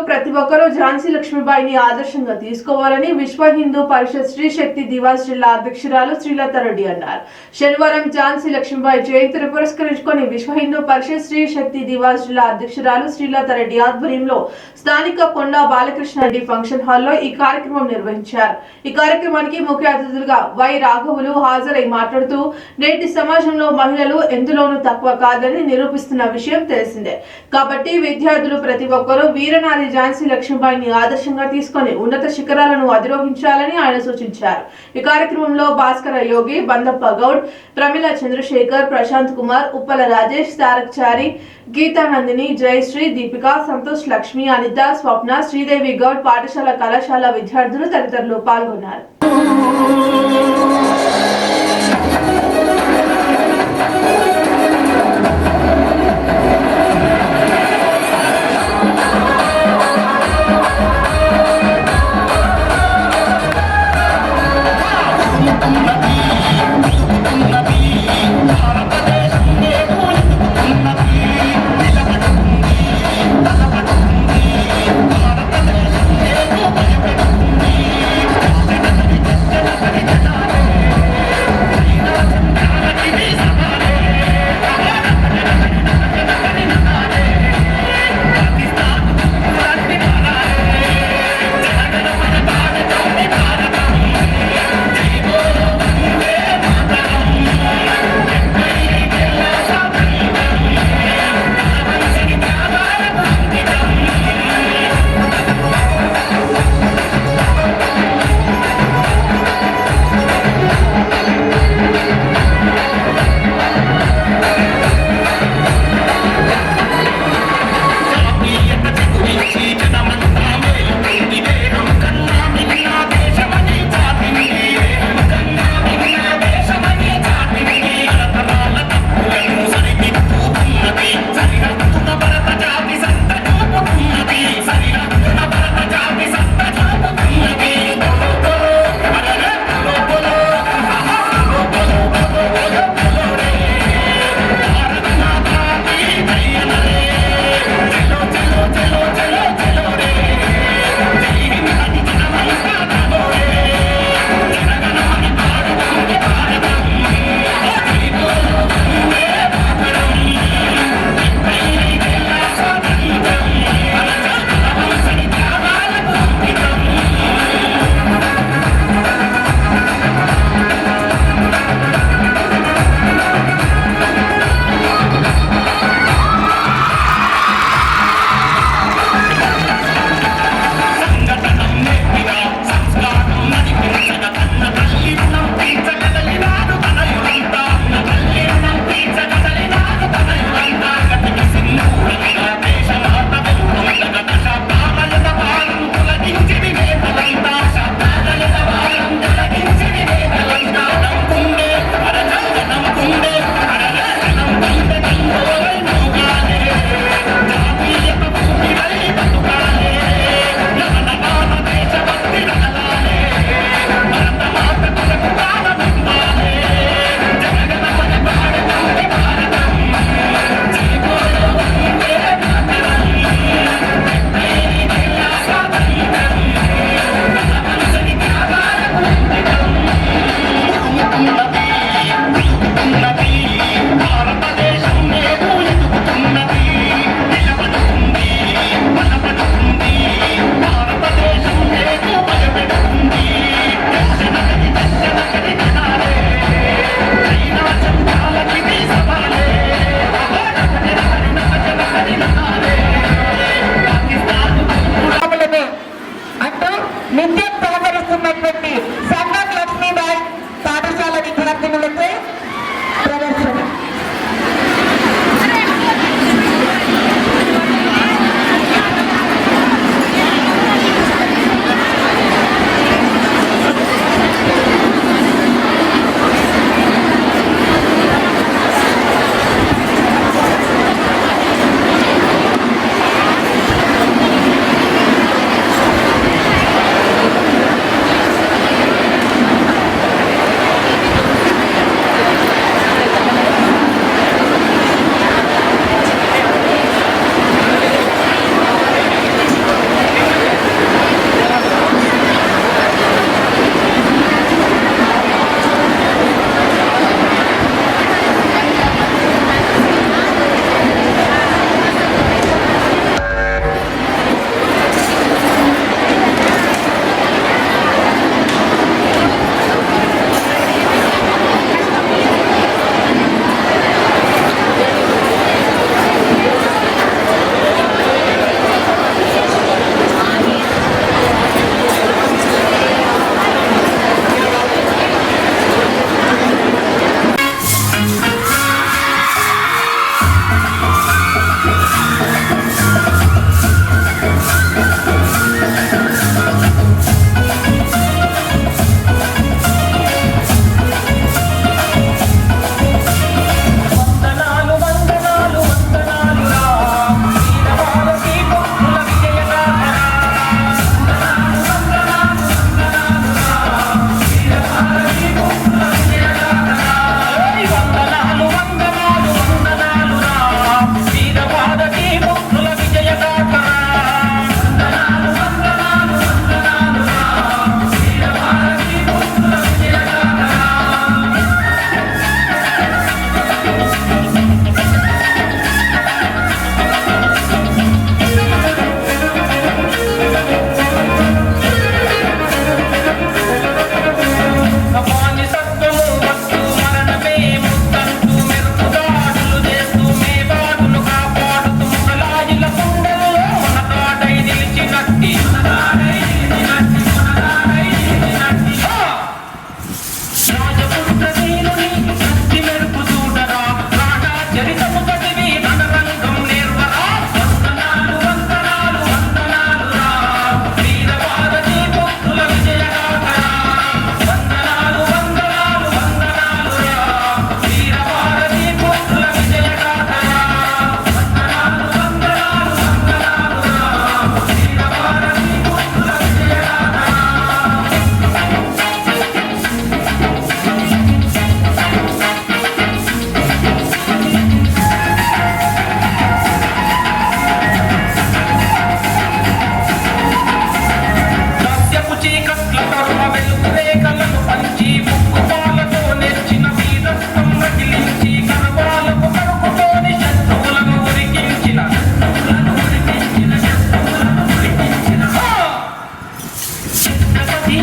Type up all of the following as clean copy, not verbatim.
ప్రతి ఒక్కరూ ఝాన్సీ లక్ష్మీబాయిని ఆదర్శంగా తీసుకోవాలని విశ్వ హిందూ పరిషత్ స్త్రీ శక్తి దివాస్ జిల్లా అధ్యక్షురాలు శ్రీలత రెడ్డి అన్నారు. శనివారం ఝాన్సీ లక్ష్మీబాయి జయంతిని పురస్కరించుకొని విశ్వ హిందూ పరిషత్ స్త్రీ శక్తి దివాస్ జిల్లా అధ్యక్షురాలు శ్రీలత రెడ్డి ఆధ్వర్యంలో స్థానిక కొండా బాలకృష్ణ రెడ్డి ఫంక్షన్ హాల్లో ఈ కార్యక్రమం నిర్వహించారు. ఈ కార్యక్రమానికి ముఖ్య అతిథులుగా వై రాఘవులు హాజరై మాట్లాడుతూ నేటి సమాజంలో మహిళలు ఎందులోనూ తక్కువ కాదని నిరూపిస్తున్న విషయం తెలిసిందే. కాబట్టి విద్యార్థులు ప్రతి ఒక్కరూ వీరనారి ఝాన్సీ లక్ష్మీబాయిని ఆదర్శంగా తీసుకొని ఉన్నత శిఖరాలను అధిరోహించాలని ఆయన సూచించారు. ఈ కార్యక్రమంలో భాస్కర యోగి, బందప్ప గౌడ్, ప్రమిళ చంద్రశేఖర్, ప్రశాంత్ కుమార్, ఉప్పల రాజేష్, తారక్ చారి, గీతానందిని, జయశ్రీ, దీపిక, సంతోష్, లక్ష్మి, అనిత, స్వప్న, శ్రీదేవి గౌడ్, పాఠశాల కళాశాల విద్యార్థులు తదితరులు పాల్గొన్నారు.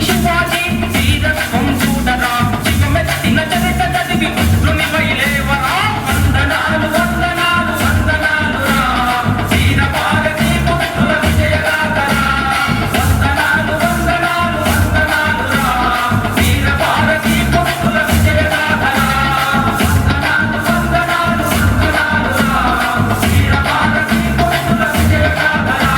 శివాజీ వీరత్వం చూడరా శివమెత్తిన చరిత చదివి పుత్రుని వైలేవరా వందనాలు వందనాలు వందనాలు రా వీర భారతి పుత్రుల విజయగాథరా వందనాలు వందనాలు వందనాలు రా వీర భారతి పుత్రుల విజయగాథరా వందనాలు వందనాలు వందనాలు రా వీర భారతి పుత్రుల విజయగాథరా.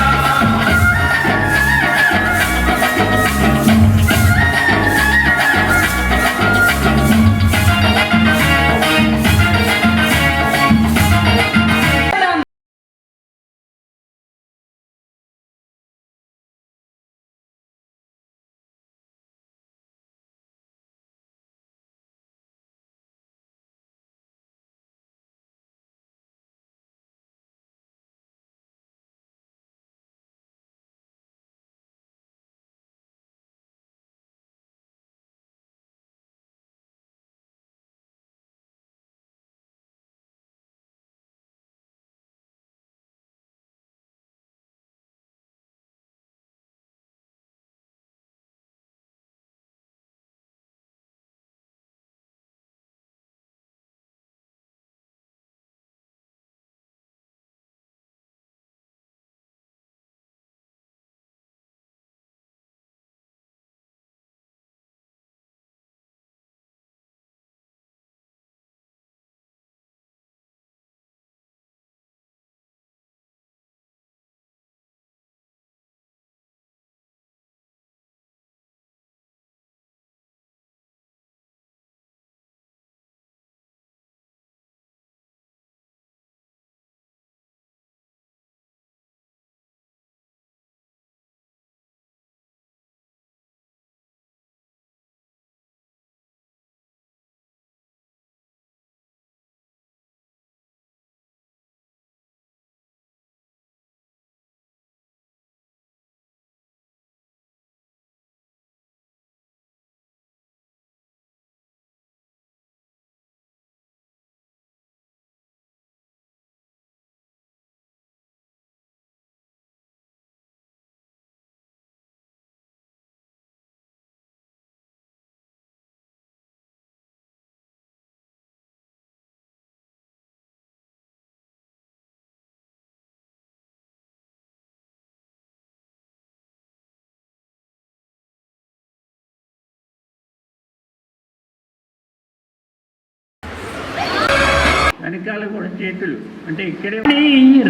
వెనకాల కూడా చేతులు అంటే ఇక్కడే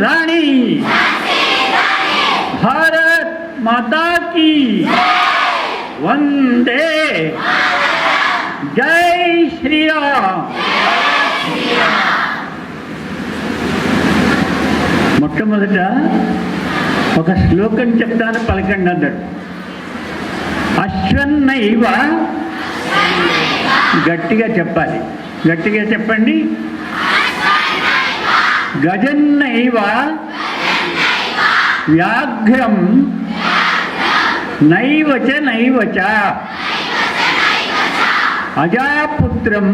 రాణి భారత్ మాతాకి వందే జై శ్రీరామ్. మొట్టమొదట ఒక శ్లోకం చెప్తాను, పలకండి అన్నాడు. అశ్వన్నైవ, గట్టిగా చెప్పాలి, గట్టిగా చెప్పండి. గజన్నైవ వ్యాఘ్రం నైవచ నైవచ అజాపుత్రం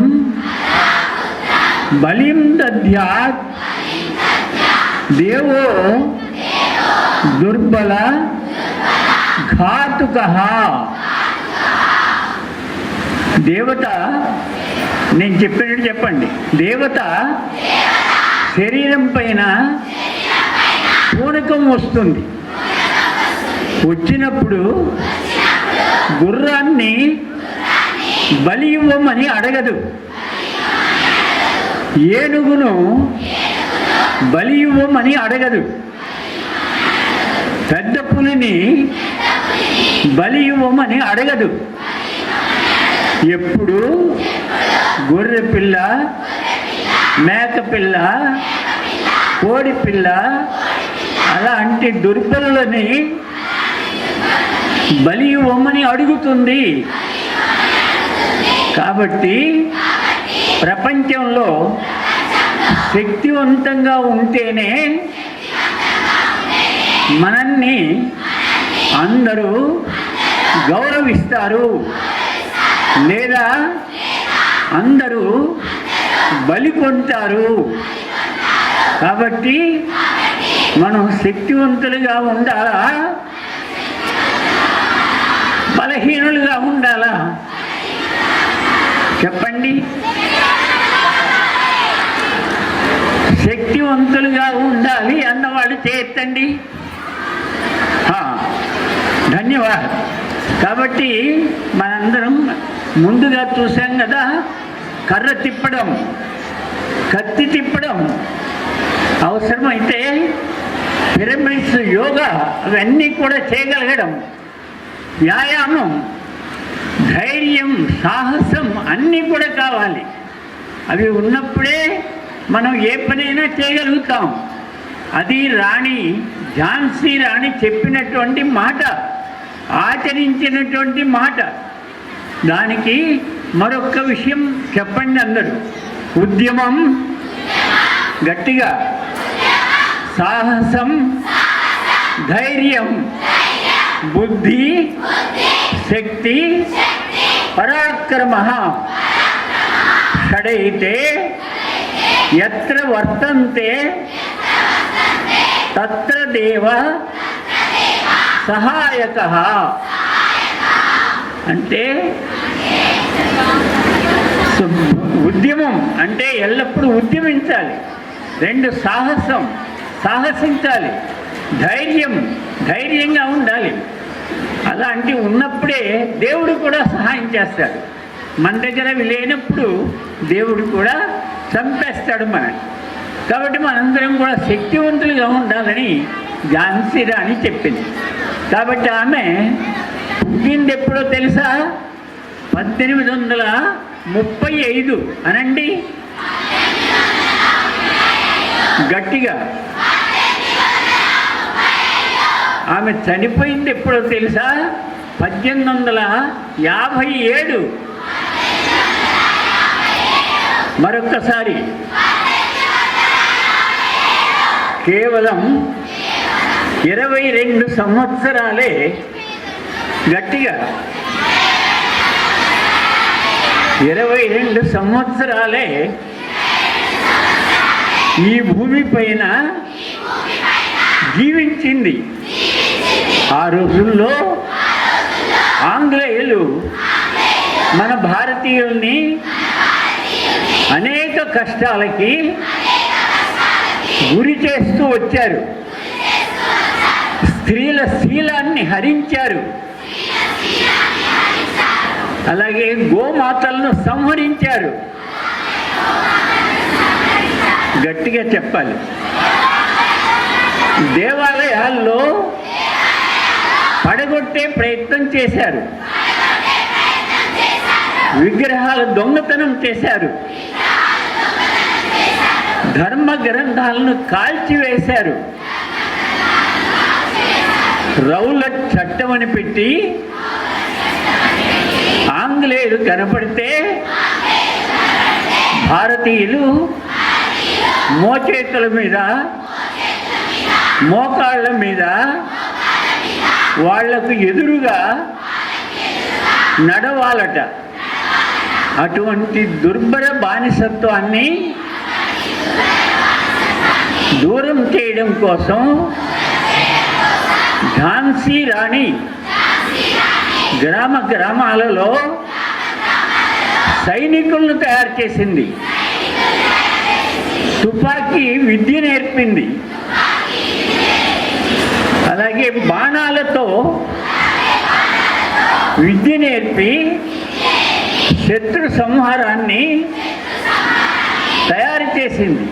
బలిం దద్యాత్ దేవో దుర్బల ఘాతుకః. దేవత, నేను చెప్పినట్టు చెప్పండి. దేవత శరీరం పైన పూనకం వస్తుంది. వచ్చినప్పుడు గుర్రాన్ని బలి ఇవ్వమని అడగదు, ఏనుగును బలి ఇవ్వమని అడగదు, పెద్ద పులిని బలి ఇవ్వమని అడగదు. ఎప్పుడు గొర్రె పిల్ల, మేక పిల్ల, కోడి పిల్ల అలాంటి దుర్బలులని బలి ఇవ్వమని అడుగుతుంది. కాబట్టి ప్రపంచంలో శక్తివంతంగా ఉంటేనే మనల్ని అందరూ గౌరవిస్తారు, లేదా అందరూ బలి పొందుతారు. కాబట్టి మనం శక్తివంతులుగా ఉండాలా, బలహీన బలహీనులుగా ఉండాలా? చెప్పండి. శక్తివంతులుగా ఉండాలి అన్నవాళ్ళు చేయొద్దండి. ధన్యవాదాలు. కాబట్టి మనందరం ముందుగా చూసాం కదా, కర్ర తిప్పడం, కత్తి తిప్పడం, అవసరమైతే పిరమిడ్స్, యోగా అవన్నీ కూడా చేయగలగడం, వ్యాయామం, ధైర్యం, సాహసం అన్నీ కూడా కావాలి. అవి ఉన్నప్పుడే మనం ఏ పనైనా చేయగలుగుతాం. అది ఝాన్సీ రాణి చెప్పినటువంటి మాట, ఆచరించినటువంటి మాట. దానికి మరొక విషయం చెప్పండి అందరూ. ఉద్యమం, గట్టిగా, సాహసం, ధైర్యం, బుద్ధి, శక్తి, పరాక్రమ షడైతే యత్ర వర్తంతే తత్ర దేవ సహాయకః. అంటే ఉద్యమం అంటే ఎల్లప్పుడూ ఉద్యమించాలి. 2 సాహసించాలి. ధైర్యంగా ఉండాలి. అలాంటి ఉన్నప్పుడే దేవుడు కూడా సహాయం చేస్తాడు. మన దగ్గర అవి లేనప్పుడు దేవుడు కూడా చంపేస్తాడు మనని. కాబట్టి మనందరం కూడా శక్తివంతులుగా ఉండాలని ఝాన్సీ రాణి చెప్పింది. కాబట్టి ఆమె పుట్టింది ఎప్పుడో తెలుసా? 1835 అనండి గట్టిగా. ఆమె చనిపోయింది ఎప్పుడో తెలుసా? 1857. మరొక్కసారి కేవలం 22 సంవత్సరాలే, గట్టిగా 22 సంవత్సరాలే ఈ భూమి పైన జీవించింది. ఆ రోజుల్లో ఆంగ్లేయులు మన భారతీయుల్ని అనేక కష్టాలకి గురి చేస్తూ వచ్చారు. స్త్రీల శీలాన్ని హరించారు. అలాగే గోమాతలను సంహరించారు. గట్టిగా చెప్పాలి. దేవాలయాల్లో పడగొట్టే ప్రయత్నం చేశారు. విగ్రహాల దొంగతనం చేశారు. ధర్మ గ్రంథాలను కాల్చివేశారు. రౌలట్ చట్టం అని పెట్టి ఆంగ్లేయులు కనపడితే భారతీయులు మోచేతుల మీద, మోకాళ్ళ మీద వాళ్లకు ఎదురుగా నడవాలట. అటువంటి దుర్భర బానిసత్వాన్ని దూరం చేయడం కోసం ఝాన్సీ రాణి గ్రామాలలో సైనికులను తయారు చేసింది. తుపాకీ విద్య నేర్పింది. అలాగే బాణాలతో విద్య నేర్పి శత్రు సంహారాన్ని తయారు చేసింది.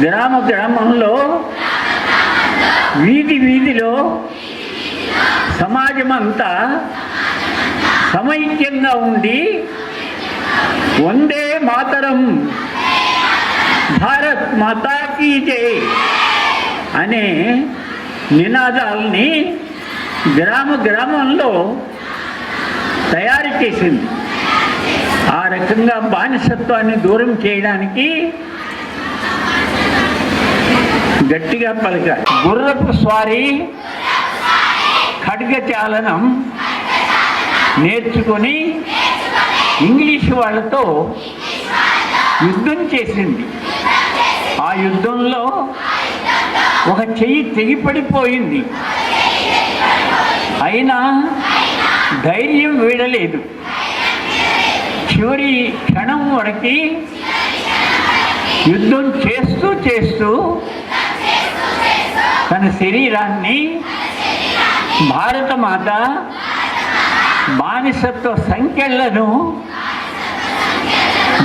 గ్రామంలో, వీధిలో సమాజమంతా సమైక్యంగా ఉండి వందే మాతరం, భారత్ మాతా కీ జై అనే నినాదాలని గ్రామంలో తయారు చేసింది. ఆ రకంగా బానిసత్వాన్ని దూరం చేయడానికి గట్టిగా పలికారు. గుర్రపు స్వారీ, ఖడ్గ చాలనం నేర్చుకొని ఇంగ్లీష్ వాళ్ళతో యుద్ధం చేసింది. ఆ యుద్ధంలో ఒక చెయ్యి తెగిపడిపోయింది. అయినా ధైర్యం వీడలేదు. చివరి క్షణం వరకు యుద్ధం చేస్తూ చేస్తూ తన శరీరాన్ని భారతమాత బానిసత్వ సంఖ్యలను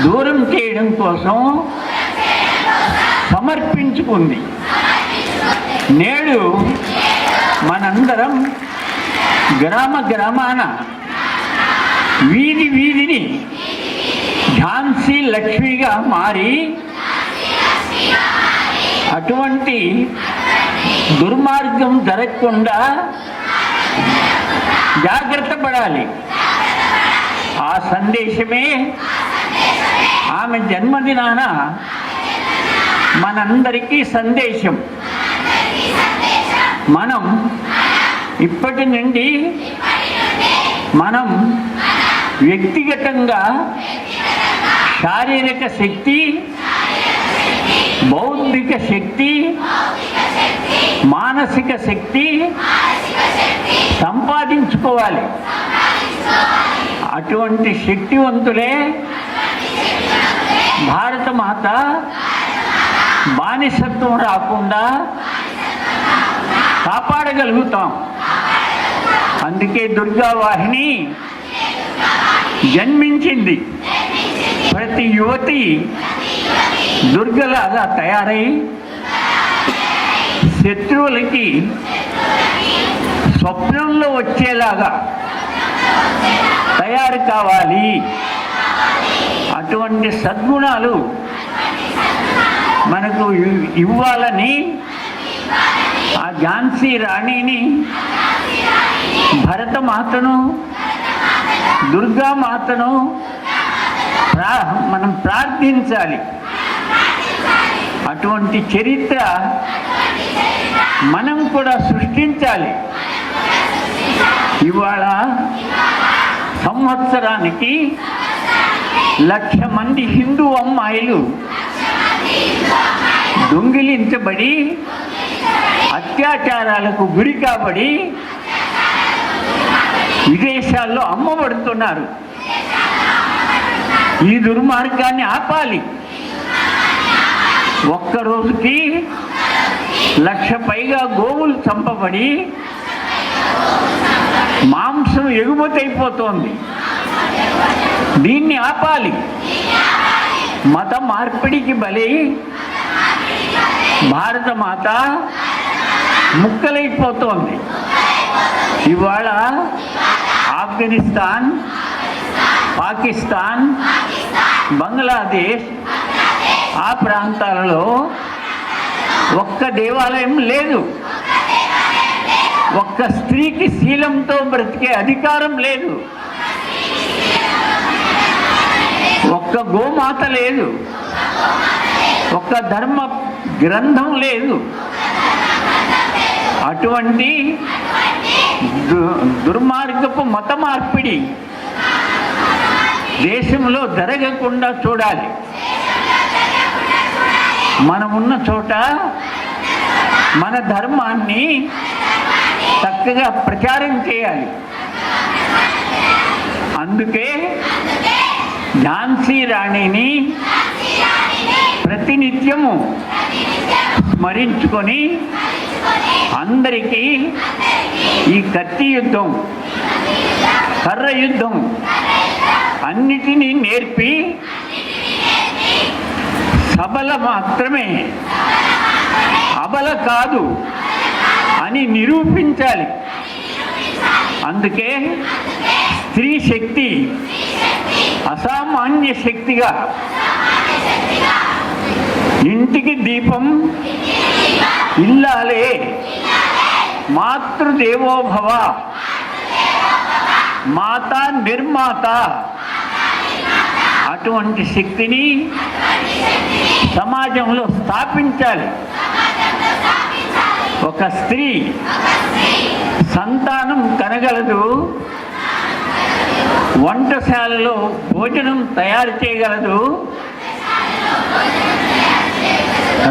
దూరం చేయడం కోసం సమర్పించుకుంది. నేడు మనందరం గ్రామ గ్రామాన వీధి వీధిని ఝాన్సీ లక్ష్మిగా మారి అటువంటి దుర్మార్గం జరగకుండా జాగ్రత్త పడాలి. ఆ సందేశమే ఆమె జన్మదినాన మనందరికీ సందేశం. మనం ఇప్పటి నుండి మనం వ్యక్తిగతంగా శారీరక శక్తి, బౌద్ధిక శక్తి, మానసిక శక్తి సంపాదించుకోవాలి. అటువంటి శక్తివంతులే భారతమాత బానిసత్వం రాకుండా కాపాడగలుగుతాం. అందుకే దుర్గావాహిని జన్మించింది. ప్రతి యువతి దుర్గలాగా తయారై శత్రువులకి స్వప్నంలో వచ్చేలాగా తయారు కావాలి. అటువంటి సద్గుణాలు మనకు ఇవ్వాలని ఆ ఝాన్సీ రాణిని, భరతమాతను, దుర్గామాతను మనం ప్రార్థించాలి. అటువంటి చరిత్ర మనం కూడా సృష్టించాలి. ఇవాళ సంవత్సరానికి 1,00,000 మంది హిందూ అమ్మాయిలు దొంగిలించబడి అత్యాచారాలకు గురి కాబడి విదేశాల్లో అమ్మబడుతున్నారు. ఈ దుర్మార్గాన్ని ఆపాలి. ఒక్కరోజుకి 1,00,000 పైగా గోవులు చంపబడి మాంసం ఎగుమతి అయిపోతోంది. దీన్ని ఆపాలి. మత మార్పిడికి బలి భారతమాత ముక్కలైపోతోంది. ఇవాళ ఆఫ్ఘనిస్తాన్, పాకిస్తాన్, బంగ్లాదేశ్ ఆ ప్రాంతాలలో ఒక్క దేవాలయం లేదు. ఒక్క స్త్రీకి శీలంతో బ్రతికే అధికారం లేదు. ఒక్క గోమాత లేదు. ఒక్క ధర్మ గ్రంథం లేదు. అటువంటి దుర్మార్గపు మత మార్పిడి దేశంలో జరగకుండా చూడాలి. మనమున్న చోట మన ధర్మాన్ని చక్కగా ప్రచారం చేయాలి. అందుకే ఝాన్సీ రాణిని ప్రతినిత్యము స్మరించుకొని అందరికీ ఈ కత్తి యుద్ధం, కర్ర యుద్ధం అన్నిటినీ నేర్పి సబల మాత్రమే, అబల కాదు అని నిరూపించాలి. అందుకే స్త్రీ శక్తి అసామాన్య శక్తిగా ఇంటికి దీపం ఇల్లాలే, మాతృదేవోభవ, మాతా నిర్మాత అటువంటి శక్తిని సమాజంలో స్థాపించాలి. ఒక స్త్రీ సంతానం కనగలదు, వంటశాలలో భోజనం తయారు చేయగలదు,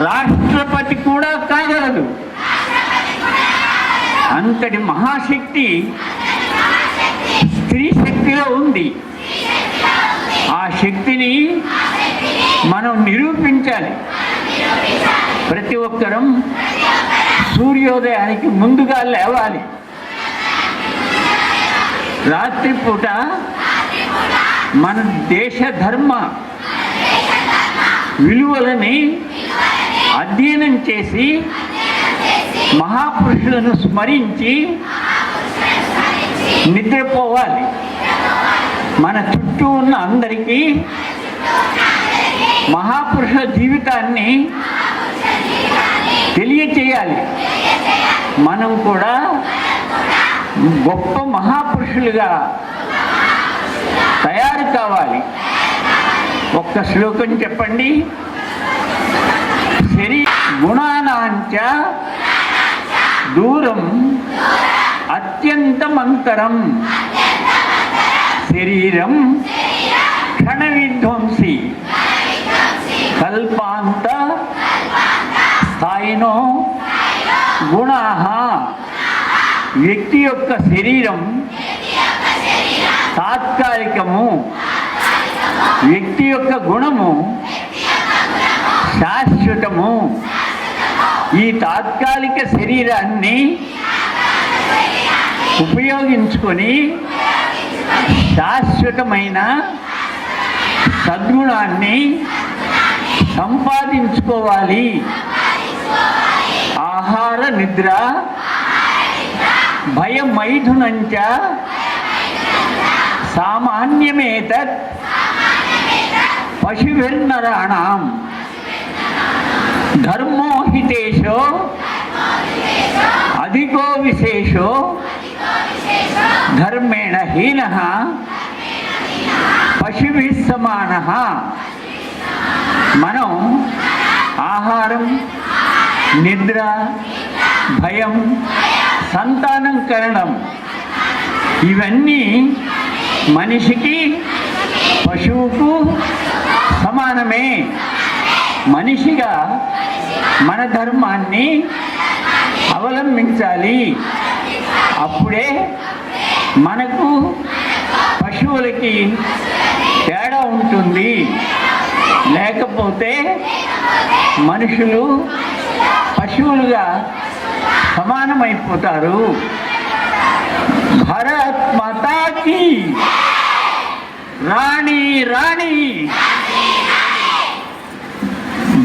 రాష్ట్రపతి కూడా కాగలదు. అంతటి మహాశక్తి స్త్రీ శక్తిలో ఉంది. ఆ శక్తిని మనం నిరూపించాలి. ప్రతి ఒక్కరం సూర్యోదయానికి ముందుగా లేవాలి. రాత్రిపూట మన దేశ ధర్మ విలువలని అధ్యయనం చేసి మహాపురుషులను స్మరించి నిద్రపోవాలి. మన చుట్టూ ఉన్న అందరికీ మహాపురుషుల జీవితాన్ని తెలియచేయాలి. మనం కూడా గొప్ప మహాపురుషులుగా తయారు కావాలి. ఒక్క శ్లోకం చెప్పండి. గుణానాంచ దూరం అత్యంతమంతరం శరీరం క్షణ విధ్వంసి కల్పాంత స్థాయినో గుణాః. వ్యక్తి యొక్క శరీరం తాత్కాలికము, వ్యక్తి యొక్క గుణము శాశ్వతము. ఈ తాత్కాలిక శరీరాన్ని ఉపయోగించుకొని శాశ్వతమైన సద్గుణాన్ని సంపాదించుకోవాలి. ఆహార నిద్ర భయమైథునంచ సామాన్యమేతత్ పశుభిర్నరాణాం ధర్మో హితేషో అధికో విశేషో ధర్మేణ హీనః పశుభిః సమానః. మనం ఆహారం, నిద్ర, భయం, సంతానం కరణం ఇవన్నీ మనిషికి పశువుకు సమానమే. మనిషిగా మన ధర్మాన్ని అవలంబించాలి. అప్పుడే మనకు పశువులకి తేడా ఉంటుంది. లేకపోతే మనుషులు పశువులుగా సమానమైపోతారు. భారత్ మాతాకి రాణి రాణి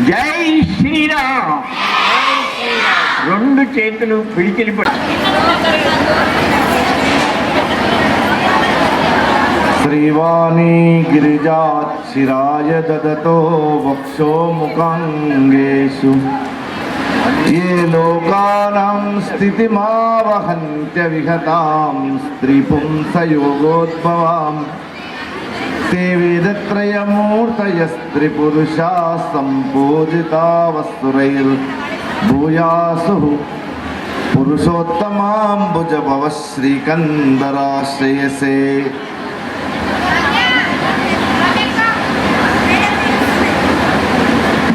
జై శ్రీరామ్. రెండు చేతులు పిడికిలి పట్టు. శ్రీవాణి గిరిజాక్షిరాయ దదతో వక్షో ముఖాంగేషు ये लोकानां स्थितिमावहन्त्य विहतां स्त्रीपुंसयोगोद्भवां ते वेदत्रयमूर्तयस्त्रिपुरुषा सम्पूजिता वस्तुरैर्भूयासुः पुरुषोत्तमाम्बुजभवः श्रीकन्दराश्रयसे.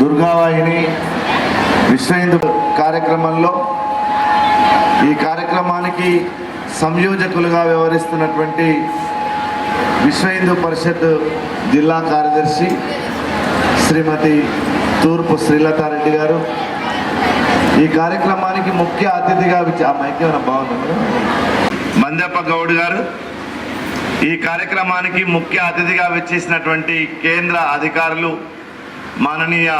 దుర్గావాహిని విశ్వ హిందూ కార్యక్రమంలో ఈ కార్యక్రమానికి సంయోజకులుగా వ్యవహరిస్తున్నటువంటి విశ్వ హిందూ పరిషత్ జిల్లా కార్యదర్శి శ్రీమతి తూర్పు శ్రీలతారెడ్డి గారు, ఈ కార్యక్రమానికి ముఖ్య అతిథిగా మందప్ప గౌడ్ గారు, ఈ కార్యక్రమానికి ముఖ్య అతిథిగా విచ్చేసినటువంటి కేంద్ర అధికారులు మాననీయ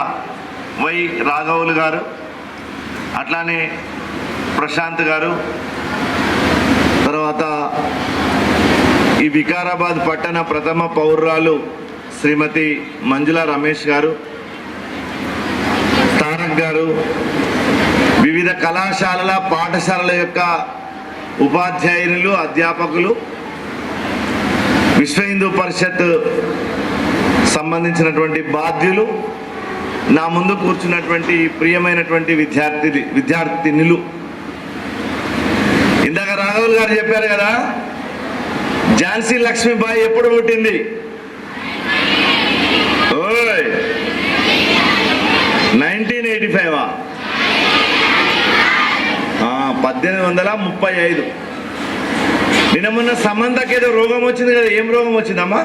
వై రాఘవులు గారు, అట్లానే ప్రశాంత్ గారు, తర్వాత ఈ వికారాబాద్ పట్టణ ప్రథమ పౌరురాలు శ్రీమతి మంజుల రమేష్ గారు, తారక్ గారు, వివిధ కళాశాలల పాఠశాలల యొక్క ఉపాధ్యాయులు, అధ్యాపకులు, విశ్వ హిందూ పరిషత్ సంబంధించినటువంటి బాధ్యులు, నా ముందు కూర్చున్నటువంటి ప్రియమైనటువంటి విద్యార్థినులు. ఇందాక రాఘవులు గారు చెప్పారు కదా, ఝాన్సీ లక్ష్మీబాయి ఎప్పుడు పుట్టింది? 1985. 1835. నిన్న మొన్న సమంతకి ఏదో రోగం వచ్చింది కదా, ఏం రోగం వచ్చిందమ్మా?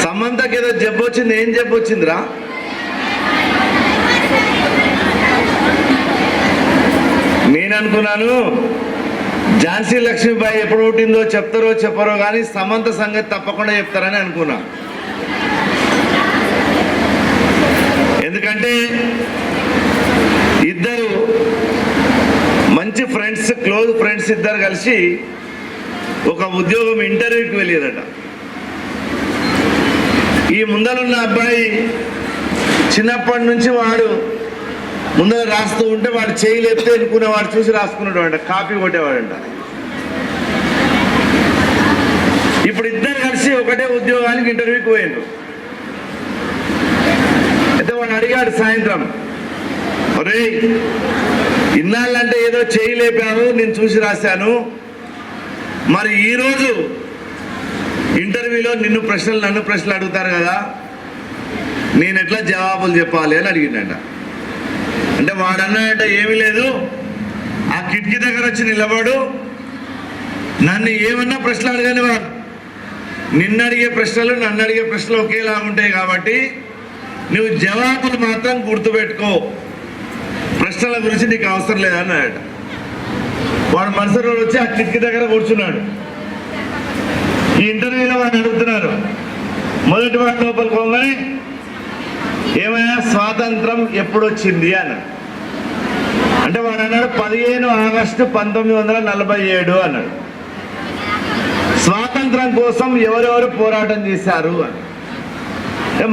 సమంతకి ఏదో జబ్బు వచ్చింది, ఏం జబ్బు వచ్చిందిరా? నేను అనుకున్నాను ఝాన్సీ లక్ష్మీబాయి ఎప్పుడు పుట్టిందో చెప్తారో చెప్పరో కానీ సమంత సంగతి తప్పకుండా చెప్తారని అనుకున్నా. ఎందుకంటే ఇద్దరు మంచి ఫ్రెండ్స్, క్లోజ్ ఫ్రెండ్స్ ఇద్దరు కలిసి ఒక ఉద్యోగం ఇంటర్వ్యూకి వెళ్ళారట. ఈ ముందరున్న అబ్బాయి చిన్నప్పటి నుంచి వాడు ముందర రాస్తూ ఉంటే వాడు చేయి లేపితే అనుకునేవాడు చూసి రాసుకున్నాడు అంట, కాపీ కొట్టేవాడంట. ఇప్పుడు ఇద్దరు కలిసి ఒకటే ఉద్యోగానికి ఇంటర్వ్యూకి పోయిండ్రు. అయితే వాడు అడిగాడు సాయంత్రం, ఒరే ఇన్నాళ్ళంటే ఏదో చేయి లేపాను, నేను చూసి రాశాను, మరి ఈరోజు ఇంటర్వ్యూలో నన్ను ప్రశ్నలు అడుగుతారు కదా, నేను ఎట్లా జవాబులు చెప్పాలి అని అడిగిందంట. అంటే వాడు అన్నాడంటే ఏమీ లేదు, ఆ కిటికీ దగ్గర వచ్చి నిలబడు, నన్ను ఏమన్నా ప్రశ్నలు అడగని వాడు, నిన్ను అడిగే ప్రశ్నలు నన్ను అడిగే ప్రశ్నలు ఒకేలా ఉంటాయి కాబట్టి నువ్వు జవాబులు మాత్రం గుర్తుపెట్టుకో, ప్రశ్నల గురించి నీకు అవసరం లేదన్నాడట. వాడు మరుసటి రోజు వచ్చి ఆ కిటికీ దగ్గర కూర్చున్నాడు. ఈ ఇంటర్వ్యూలో వాడిని అడుగుతున్నారు, మొదటి వాడి లోపలికి పోగానే ఏమైనా స్వాతంత్రం ఎప్పుడు వచ్చింది అన్నాడు. అంటే వాడు అన్నాడు 15 ఆగస్టు 1947 అన్నాడు. స్వాతంత్రం కోసం ఎవరెవరు పోరాటం చేశారు అని,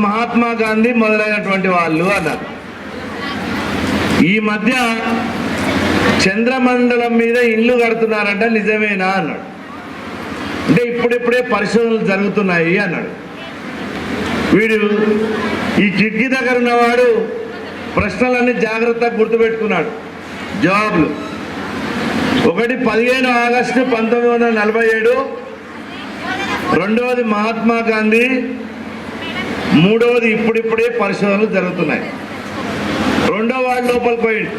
మహాత్మా గాంధీ మొదలైనటువంటి వాళ్ళు అన్నారు. ఈ మధ్య చంద్రమండలం మీద ఇల్లు కడుతున్నారంట, నిజమేనా అన్నాడు. అంటే ఇప్పుడిప్పుడే పరిశోధనలు జరుగుతున్నాయి అన్నాడు. వీడు ఈ కిటికీ దగ్గర ఉన్నవాడు ప్రశ్నలన్నీ జాగ్రత్తగా గుర్తుపెట్టుకున్నాడు, జవాబులు. ఒకటి 15 ఆగస్టు 1947, రెండవది మహాత్మా గాంధీ, మూడవది ఇప్పుడిప్పుడే పరిశోధనలు జరుగుతున్నాయి. రెండో వాడి లోపలికి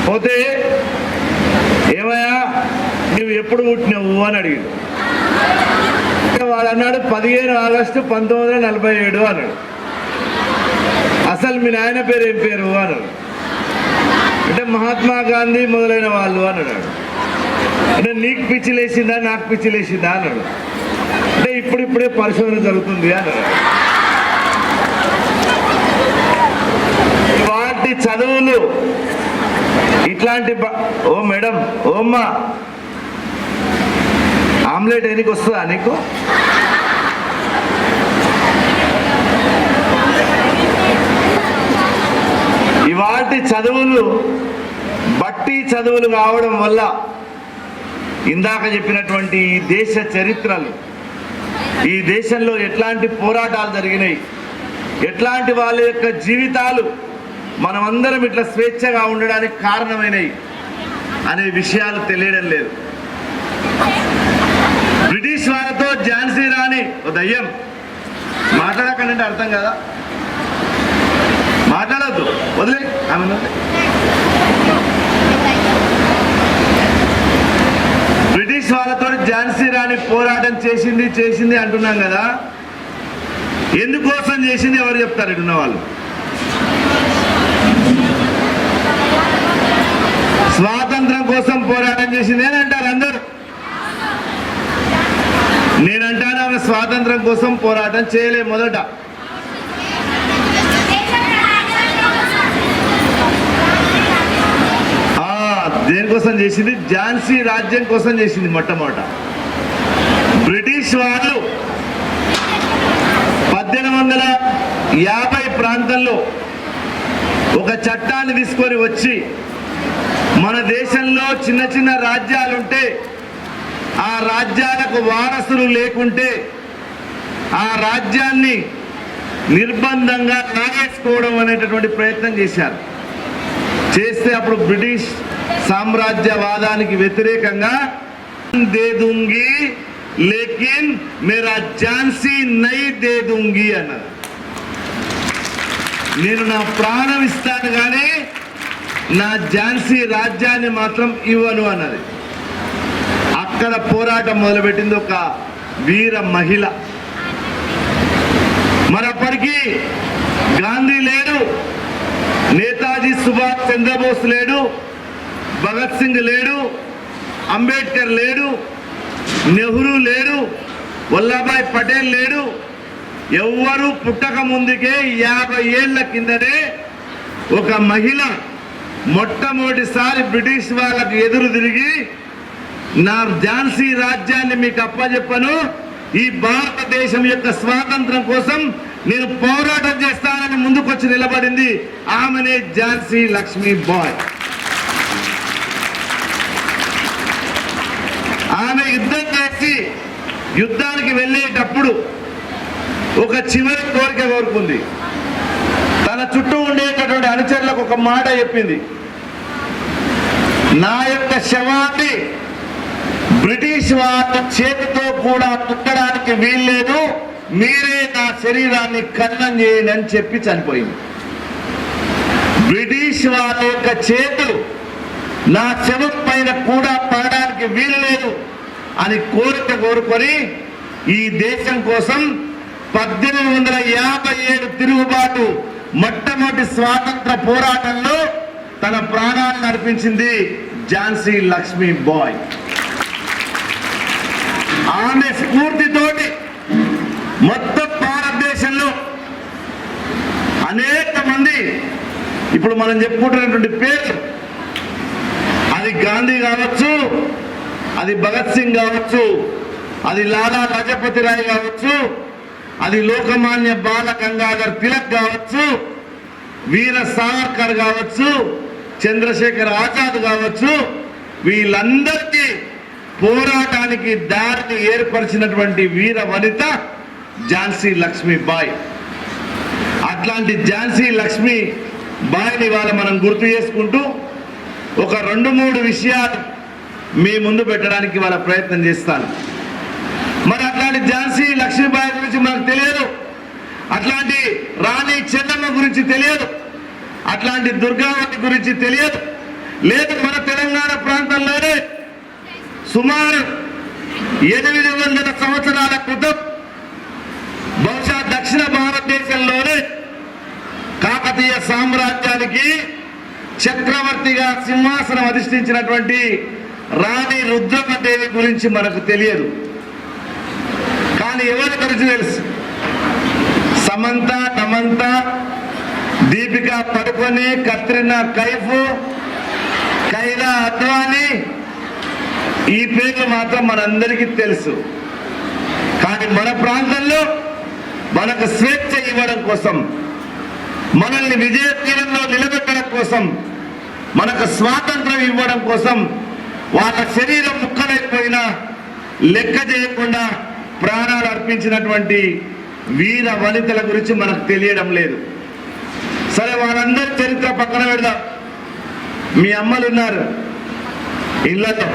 పోతే ఏమయ్యా నువ్వు ఎప్పుడు పుట్టినావు అని అడిగాడు. వాడు అన్నాడు 15 ఆగస్టు 1947 అన్నాడు. అసలు మీ నాయన పేరు ఏం పేరు అన్నాడు. అంటే మహాత్మా గాంధీ మొదలైన వాళ్ళు అన్నాడు. అంటే నీకు పిచ్చి లేచిందా నాకు పిచ్చి లేచిందా అన్నాడు. అంటే ఇప్పుడిప్పుడే పరిశోధన జరుగుతుంది అన్నాడు. వాటి చదువులు ఇట్లాంటి ఓ మేడం, ఓ అమ్మా, ఆమ్లెట్ ఎనికి వస్తుందా నీకు? ఇవాటి చదువులు బట్టి చదువులు కావడం వల్ల ఇందాక చెప్పినటువంటి ఈ దేశ చరిత్రలు, ఈ దేశంలో ఎట్లాంటి పోరాటాలు జరిగినాయి, ఎట్లాంటి వాళ్ళ యొక్క జీవితాలు మనమందరం ఇట్లా స్వేచ్ఛగా ఉండడానికి కారణమైనవి అనే విషయాలు తెలియడం లేదు. బ్రిటిష్ వాళ్ళతో ఝాన్సీ రాణి ఓ దయ్యం, మాట్లాడకండి అర్థం కదా, మాట్లాడద్దు, వదిలే ఆమె. బ్రిటిష్ వాళ్ళతో ఝాన్సీ రాణి పోరాటం చేసింది అంటున్నాం కదా, ఎందుకోసం చేసింది ఎవరు చెప్తారు? ఇటున్న వాళ్ళు స్వాతంత్రం కోసం పోరాటం చేసింది అని అంటారు అందరూ. నేనంటాను ఆమె స్వాతంత్రం కోసం పోరాటం చేయలే. మొదట దేనికోసం చేసింది? ఝాన్సీ రాజ్యం కోసం చేసింది. మొట్టమొదట బ్రిటిష్ వాళ్ళు 1850 ప్రాంతంలో ఒక చట్టాన్ని తీసుకొని వచ్చి మన దేశంలో చిన్న చిన్న రాజ్యాలుంటే ఆ రాజ్యాలకు వారసులు లేకుంటే ఆ రాజ్యాన్ని నిర్బంధంగా లాగేసుకోవడం అనేటటువంటి ప్రయత్నం చేశారు. చేస్తే అప్పుడు బ్రిటిష్ సామ్రాజ్యవాదానికి వ్యతిరేకంగా దే దూంగి లేకిన్ మేరా ఝాన్సీ నై దే దూంగి అన్నారు. నేను నా ప్రాణం ఇస్తాను కానీ నా ఝాన్సీ రాజ్యాన్ని మాత్రం ఇవ్వను అన్నది. అక్కడ పోరాటం మొదలుపెట్టింది ఒక వీర మహిళ. మరప్పటికీ గాంధీ లేడు, నేతాజీ సుభాష్ చంద్రబోస్ లేడు, భగత్ సింగ్ లేడు, అంబేద్కర్ లేడు, నెహ్రూ లేడు, వల్లభాయ్ పటేల్ లేడు. ఎవ్వరూ పుట్టక ముందుకే 50 ఏళ్ల కిందనే ఒక మహిళ మొట్టమొదటిసారి బ్రిటిష్ వాళ్ళకు ఎదురు తిరిగి నా ఝాన్సీ రాజ్యాన్ని మీకు అప్పచెప్పను, ఈ భారతదేశం యొక్క స్వాతంత్రం కోసం నేను పోరాటం చేస్తానని ముందుకొచ్చి నిలబడింది. ఆమెనే ఝాన్సీ లక్ష్మీబాయి. ఆమె యుద్ధం చేసి యుద్ధానికి వెళ్ళేటప్పుడు ఒక చివరి కోరిక కోరుకుంది. తన చుట్టూ ఉండేటటువంటి అనుచరులకు ఒక మాట చెప్పింది, నా యొక్క శవాన్ని బ్రిటిష్ వాళ్ళ చేతితో కూడా తుక్కడానికి వీల్లేదు, మీరే నా శరీరాన్ని ఖననం చేయండి అని చెప్పి చనిపోయింది. బ్రిటిష్ వాళ్ళ యొక్క చేతులు నా శవం పైన కూడా పడడానికి వీలు లేదు అని కోరుకొని ఈ దేశం కోసం 1857 తిరుగుబాటు మొట్టమొదటి స్వాతంత్ర పోరాటంలో తన ప్రాణాలను అర్పించింది ఝాన్సీ లక్ష్మీబాయి. ఆమె స్ఫూర్తితోటి మొత్తం భారతదేశంలో అనేక మంది ఇప్పుడు మనం చెప్పుకుంటున్నటువంటి పేర్లు, అది గాంధీ కావచ్చు, అది భగత్ సింగ్ కావచ్చు, అది లాలా లజపతి రాయ్ కావచ్చు, అది లోకమాన్య బాల గంగాధర్ తిలక్ కావచ్చు, వీర సావర్కర్ కావచ్చు, చంద్రశేఖర్ ఆజాద్ కావచ్చు, వీళ్ళందరికీ పోరాటానికి దారిని ఏర్పరిచినటువంటి వీర వనిత ఝాన్సీ లక్ష్మీబాయి. అట్లాంటి ఝాన్సీ లక్ష్మీబాయిని ఇవాళ మనం గుర్తు చేసుకుంటూ ఒక 2-3 విషయాలు మీ ముందు పెట్టడానికి వాళ్ళ ప్రయత్నం చేస్తాను. మరి అట్లాంటి ఝాన్సీ లక్ష్మీబాయి గురించి మనకు తెలియదు, అట్లాంటి రాణి చెన్నమ్మ గురించి తెలియదు, అట్లాంటి దుర్గావతి గురించి తెలియదు. లేదు, మన తెలంగాణ ప్రాంతంలోనే సుమారు 800 సంవత్సరాల క్రితం బహుశా దక్షిణ భారతదేశంలోనే కాకతీయ సామ్రాజ్యానికి చక్రవర్తిగా సింహాసనం అధిష్ఠించినటువంటి రాణి రుద్రమదేవి గురించి మనకు తెలియదు. కానీ ఎవరి గురించి తెలుసు? సమంత, నమంత, దీపికా పడుకొని, కత్రినా కైఫ్, కైలా అద్వానీ, ఈ పేర్లు మాత్రం మనందరికీ తెలుసు. కానీ మన ప్రాంతంలో మనకు స్వేచ్ఛ ఇవ్వడం కోసం, మనల్ని విజయ తీరంలో నిలబెట్టడం కోసం, మనకు స్వాతంత్రం ఇవ్వడం కోసం వాళ్ళ శరీరం ముక్కలైపోయినా లెక్క చేయకుండా ప్రాణాలు అర్పించినటువంటి వీర వనితల గురించి మనకు తెలియడం లేదు. సరే, వాళ్ళందరి చరిత్ర పక్కన పెడదాం. మీ అమ్మలు ఉన్నారు ఇళ్ళలో,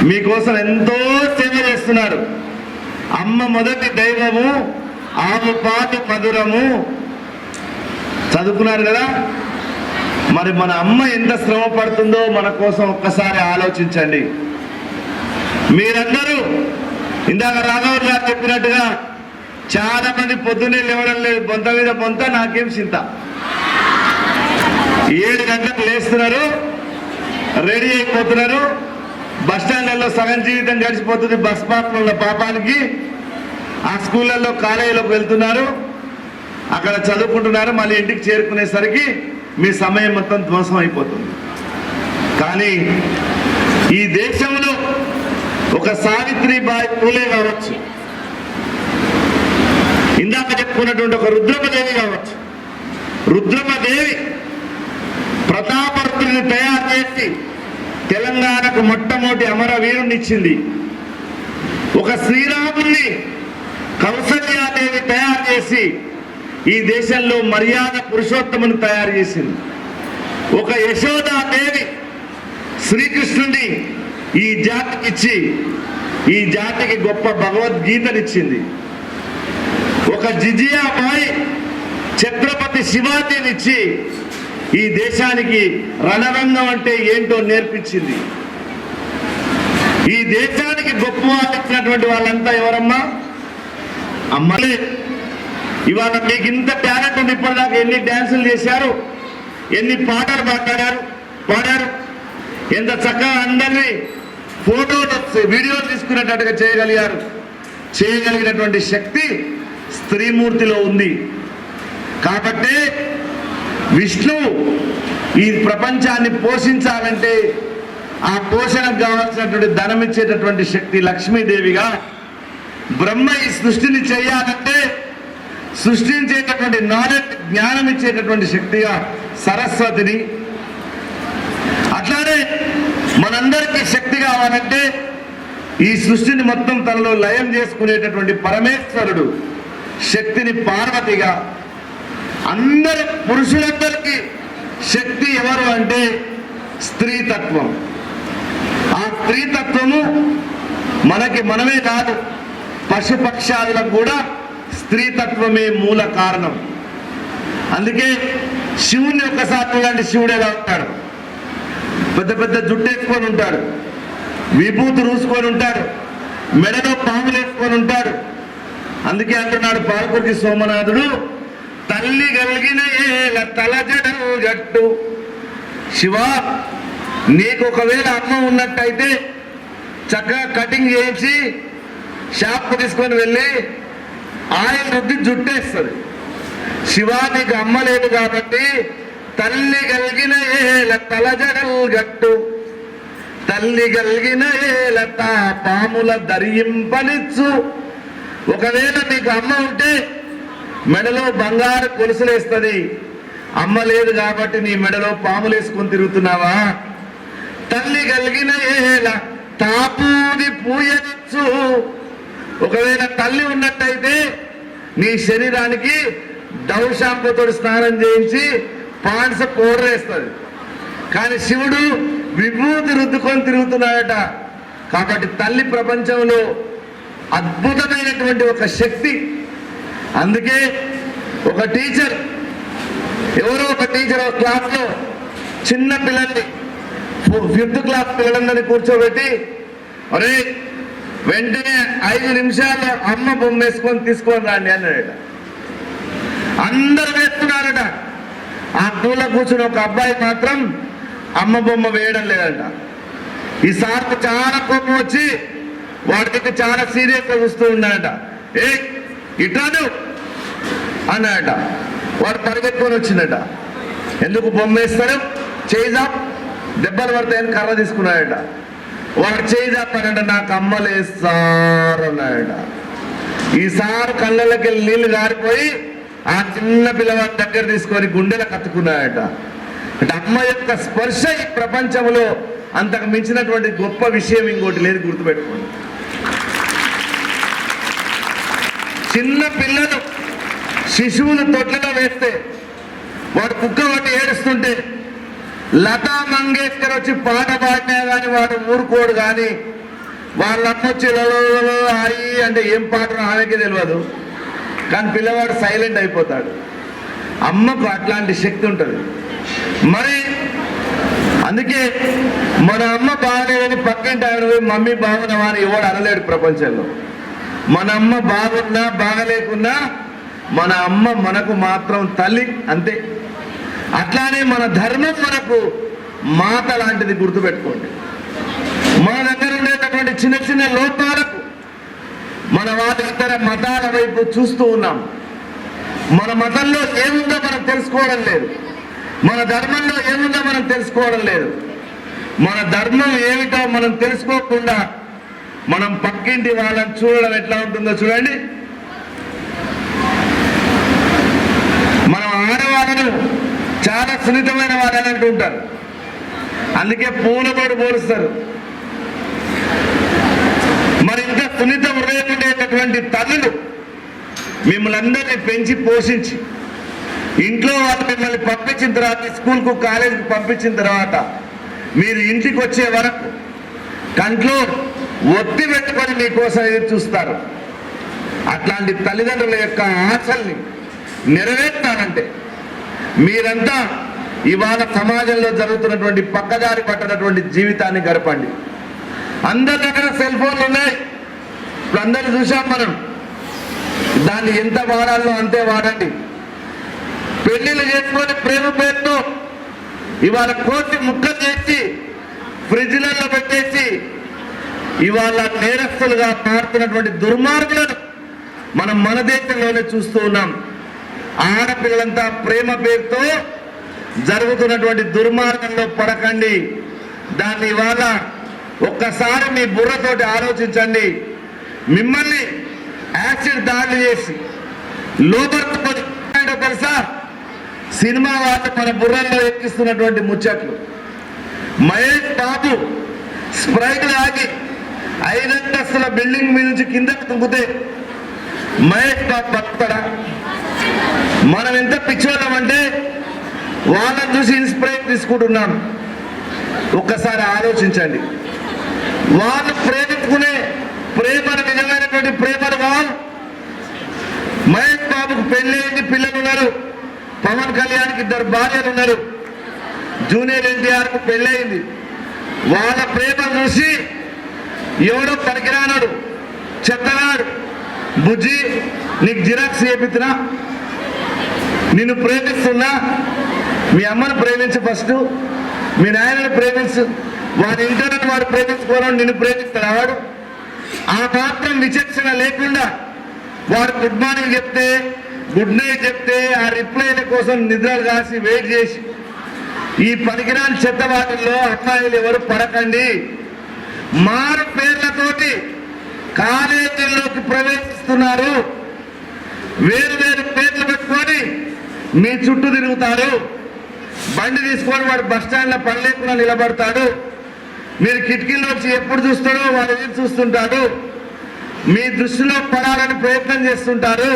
మీకోసం ఎంతో సేవ చేస్తున్నారు. అమ్మ మొదటి దైవము, ఆమె పాటు మధురము చదువుకున్నారు కదా. మరి మన అమ్మ ఎంత శ్రమ పడుతుందో మన కోసం ఒక్కసారి ఆలోచించండి. మీరందరూ ఇందాక రాఘవ్ గారు చెప్పినట్టుగా చాలా మంది పొద్దున్నే లేవడం లేదు, బొంత మీద బొంత, నాకేం చింత. 7 గంటలకు లేస్తున్నారు, రెడీ అయిపోతున్నారు, బస్టాండ్లలో సగం జీవితం గడిచిపోతుంది బస్ పాపంలో పాపానికి. ఆ స్కూళ్ళల్లో కాలేజీలోకి వెళ్తున్నారు, అక్కడ చదువుకుంటున్నారు, మళ్ళీ ఇంటికి చేరుకునేసరికి మీ సమయం మొత్తం ధ్వంసం అయిపోతుంది. కానీ ఈ దేశంలో ఒక సావిత్రిబాయి పూలే కావచ్చు, ఇందాక చెప్పుకున్నటువంటి ఒక రుద్రమదేవి కావచ్చు. రుద్రమదేవి ప్రతాపరుద్రుని తయారు చేసి తెలంగాణకు మొట్టమొదటి అమరవీరుని ఇచ్చింది. ఒక శ్రీరాముని కౌసల్యాదేవి తయారు చేసి ఈ దేశంలో మర్యాద పురుషోత్తమును తయారు చేసింది. ఒక యశోదాదేవి శ్రీకృష్ణుని ఈ జాతికి ఇచ్చి ఈ జాతికి గొప్ప భగవద్గీతనిచ్చింది. ఒక జిజియాబాయి ఛత్రపతి శివాజీనిచ్చి ఈ దేశానికి రణరంగం అంటే ఏంటో నేర్పించింది. ఈ దేశానికి మనందరికీ గొప్ప ఇచ్చినటువంటి వాళ్ళంతా ఎవరమ్మా? అమ్మలే. ఇవాళ మీకు ఇంత టాలెంట్ ఉంది. ఇప్పటిదాకా ఎన్ని డ్యాన్సులు చేశారు, ఎన్ని పాటలు పాడారు, ఎంత చక్కగా అందరినీ ఫోటోలు వీడియోలు తీసుకునేటట్టుగా చేయగలిగినటువంటి శక్తి స్త్రీమూర్తిలో ఉంది. కాబట్టి విష్ణువు ఈ ప్రపంచాన్ని పోషించాలంటే ఆ పోషణకు కావాల్సినటువంటి ధనం ఇచ్చేటటువంటి శక్తి లక్ష్మీదేవిగా, బ్రహ్మ ఈ సృష్టిని చేయాలంటే సృష్టించేటటువంటి నాలెడ్జ్ జ్ఞానం ఇచ్చేటటువంటి శక్తిగా సరస్వతిని, అట్లానే మనందరికీ శక్తి కావాలంటే ఈ సృష్టిని మొత్తం తనలో లయం చేసుకునేటటువంటి పరమేశ్వరుడు శక్తిని పార్వతిగా, అందరి పురుషులందరికీ శక్తి ఎవరు అంటే స్త్రీతత్వం. ఆ స్త్రీతత్వము మనమే కాదు, పశుపక్షాదులకు కూడా స్త్రీతత్వమే మూల కారణం. అందుకే శివుని ఒక్కసారి చూడండి, శివుడు ఎలా ఉంటాడు? పెద్ద పెద్ద జుట్టు వేసుకొని ఉంటాడు, విభూతి రూసుకొని ఉంటాడు, మెడలో పాములు వేసుకొని ఉంటాడు. అందుకే అంటున్నాడు పాలకురికి సోమనాథుడు, తల్లి కలిగిన ఏల తలజడలు జట్టు. శివ, నీకు ఒకవేళ అమ్మ ఉన్నట్టయితే చక్కగా కటింగ్ చేయించి షాప్కు తీసుకొని వెళ్ళి ఆయిల్ రుద్ది జుట్టేస్తుంది. శివ, నీకు అమ్మ లేదు కాబట్టి తల్లి కలిగిన ఏల తలజడలు గట్టు, తల్లి కలిగిన ఏల పాముల దరింపనిచ్చు. ఒకవేళ నీకు అమ్మ ఉంటే మెడలో బంగారు కొలుసులేస్తుంది. అమ్మ లేదు కాబట్టి నీ మెడలో పాములు వేసుకొని తిరుగుతున్నావా? తల్లి కలిగిన ఏల తాపూది పూయనిచ్చు. ఒకవేళ తల్లి ఉన్నట్టయితే నీ శరీరానికి డవ్ షాంపూతో స్నానం చేయించి పాండ్స్ పౌడర్ వేస్తుంది. కానీ శివుడు విభూతి రుద్దుకొని తిరుగుతున్నాడట. కాబట్టి తల్లి ప్రపంచంలో అద్భుతమైనటువంటి ఒక శక్తి. అందుకే ఒక టీచర్ ఒక క్లాస్లో చిన్న పిల్లల్ని 5th క్లాస్ పిల్లలందరినీ కూర్చోబెట్టి, అరే వెంటనే 5 నిమిషాల్లో అమ్మ బొమ్మ వేసుకొని తీసుకొని రాండి అన్నాడట. అందరూ వేస్తున్నారట. ఆ పూల కూర్చుని ఒక అబ్బాయి మాత్రం అమ్మ బొమ్మ వేయడం లేదంట. ఈ సార్కు చాలా కోపం వచ్చి వాడి దగ్గర చాలా సీరియస్గా చూస్తూ ఉన్నాడట. ఇటాను అన్నాడట. వాడు పరిగెత్తుకొని వచ్చిందట. ఎందుకు బొమ్మ వేస్తాడు? చేయిజా, దెబ్బలు పడతాయని కర్ర తీసుకున్నాడట. వాడు చేయిజాపాడంట, నాకు అమ్మలేస్తారన్నాడట. ఈసారి కళ్ళకి వెళ్ళి నీళ్లు గారిపోయి ఆ చిన్న పిల్లవాడి దగ్గర తీసుకొని గుండెల కత్తుకున్నాడట. అంటే అమ్మ యొక్క స్పర్శ ఈ ప్రపంచంలో అంతకు మించినటువంటి గొప్ప విషయం ఇంకోటి లేదు, గుర్తుపెట్టుకోండి. చిన్న పిల్లలు శిశువులు తొట్లలో వేస్తే వాడు కుక్క వాటి ఏడుస్తుంటే లతా మంగేష్కర్ వచ్చి పాట పాడినా కానీ వాడు ఊరుకోడు. కానీ వాళ్ళమ్మ వచ్చి అయ్యి అంటే ఏం పాట ఆమెకే తెలియదు. కానీ పిల్లవాడు సైలెంట్ అయిపోతాడు. అమ్మకు అట్లాంటి శక్తి ఉంటుంది. మరి అందుకే మన అమ్మ బాగలేదని పక్కింటి ఆయన పోయి మమ్మీ బాగున్నావా అని ఎవడు అనలేడు ప్రపంచంలో. మన అమ్మ బాగున్నా బాగలేకున్నా మన అమ్మ మనకు మాత్రం తల్లి, అంతే. అట్లానే మన ధర్మం మనకు మాత లాంటిది, గుర్తుపెట్టుకోండి. మన దగ్గర ఉండేటటువంటి చిన్న చిన్న లోపాలకు మన వాళ్ళ ఇతర మతాల వైపు చూస్తూ ఉన్నాం. మన మతంలో ఏముందో మనం తెలుసుకోవడం లేదు, మన ధర్మంలో ఏముందో మనం తెలుసుకోవడం లేదు. మన ధర్మం ఏమిటో మనం తెలుసుకోకుండా మనం పక్కింటి వాళ్ళని చూడడం ఎట్లా ఉంటుందో చూడండి. మనం ఆడవాళ్ళను చాలా సున్నితమైన వాళ్ళని అంటూ ఉంటారు. అందుకే పూలతోటి పోలుస్తారు. మరి ఇంకా సున్నిత హృదయం ఉండేటటువంటి తల్లులు మిమ్మల్ని అందరినీ పెంచి పోషించి ఇంట్లో వాళ్ళు మిమ్మల్ని పంపించిన తర్వాత, స్కూల్కు కాలేజీకి పంపించిన తర్వాత మీరు ఇంటికి వచ్చే వరకు కంట్లో ఒత్తి పెట్టుకొని మీకోసం ఎదురు చూస్తారు. అట్లాంటి తల్లిదండ్రుల యొక్క ఆశల్ని నెరవేర్తానంటే మీరంతా ఇవాళ సమాజంలో జరుగుతున్నటువంటి పక్కదారి పట్టనటువంటి జీవితాన్ని గడపండి. అందరి దగ్గర సెల్ ఫోన్లు ఉన్నాయి. ఇప్పుడు అందరూ చూసాం మనం. దాన్ని ఎంత వాడాలో అంతే వాడండి. పెళ్లిళ్ళు చేసుకొని ప్రేమ పేరుతో ఇవాళ కోటి ముక్కలు చేసి ఫ్రిడ్జ్లలో పెట్టేసి ఇవాళ నేరస్తులుగా మారుతున్నటువంటి దుర్మార్గులను మనం మన దేశంలోనే చూస్తూ ఉన్నాం. ఆడపిల్లలంతా ప్రేమ పేరుతో జరుగుతున్నటువంటి దుర్మార్గంలో పడకండి. దాన్ని ఇవాళ ఒక్కసారి మీ బుర్రతోటి ఆలోచించండి. మిమ్మల్ని యాసిడ్ దాడి చేసి లోపరుచుకొని తెలుసా, సినిమా వాళ్ళు మన బుర్రల్లో ఎక్కిస్తున్నటువంటి ముచ్చట్లు. మహేష్ బాబు స్ప్రైట్ ఆగి 5 అంతస్తుల బిల్డింగ్ మీద నుంచి కిందకు తుంగితే మహేష్ బాబు బతుకుతాడా? మనం ఎంత పిచ్చోళ్ళమంటే వాళ్ళని చూసి ఇన్స్పిరేషన్ తీసుకుంటున్నాం. ఒక్కసారి ఆలోచించండి. వాళ్ళు ప్రేమించుకునే ప్రేమను నిజమైనటువంటి ప్రేమను కావాలి. మహేష్ బాబుకు పెళ్ళయింది, పిల్లలు ఉన్నారు. పవన్ కళ్యాణ్కి 2 భార్యలు ఉన్నారు. జూనియర్ ఎన్టీఆర్కు పెళ్ళయింది. వాళ్ళ ప్రేమ చూసి ఎవడో పనికిరానాడు, చెత్తనాడు, బుజ్జి నీకు జిరాక్స్ చేపిస్తున్నా, నిన్ను ప్రేమిస్తున్నా, మీ అమ్మను ప్రేమించు, ఫస్ట్ మీ నాయనని ప్రేమించు, వాడి ఇంటర్నెట్ వాడు ప్రేమించుకోవడం, నిన్ను ప్రేమిస్తాడు వాడు. ఆ మాత్రం విచక్షణ లేకుండా వాడు గుడ్ మార్నింగ్ చెప్తే, గుడ్ నైట్ చెప్తే ఆ రిప్లైల కోసం నిద్రలు కాసి వెయిట్ చేసి ఈ పనికిరాని చెత్త వాటిల్లో అమ్మాయిలు ఎవరు పడకండి. మారు పేర్లతోటి కాలేజీల్లోకి ప్రవేశిస్తున్నారు. వేరు వేరు పేర్లు పెట్టుకొని మీ చుట్టూ తిరుగుతారు. బండి తీసుకొని వాడు బస్ స్టాండ్లో పని లేకుండా నిలబడతాడు. మీరు కిటికీలో వచ్చి ఎప్పుడు చూస్తాడో వాడు ఎదురు చూస్తుంటాడు. మీ దృష్టిలో పడాలని ప్రయత్నం చేస్తుంటారు.